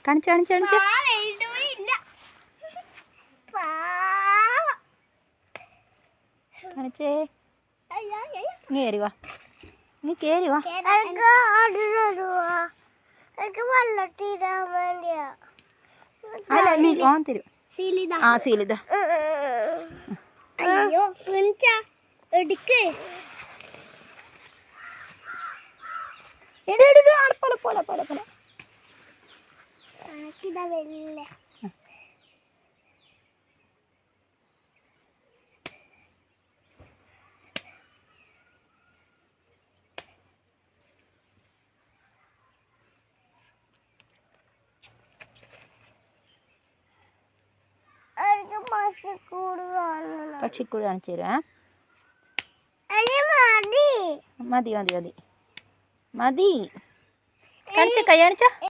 കാണിച്ചു കാണിച്ചു കാണിച്ചു. കാണിച്ചേ. നീ കയറി വാ, നീ കയറി വാ. അല്ല നീ ഓൻ തരും. ആ സീലിത. അയ്യോ എടുക്ക്. പോലെ പോലെ പോലെ പോലെ. വെള്ള പക്ഷിക്കൂട് കാണിച്ചു തരാം. മതി മതി മതി മതി. കാണിച്ച കൈ കാണിച്ച.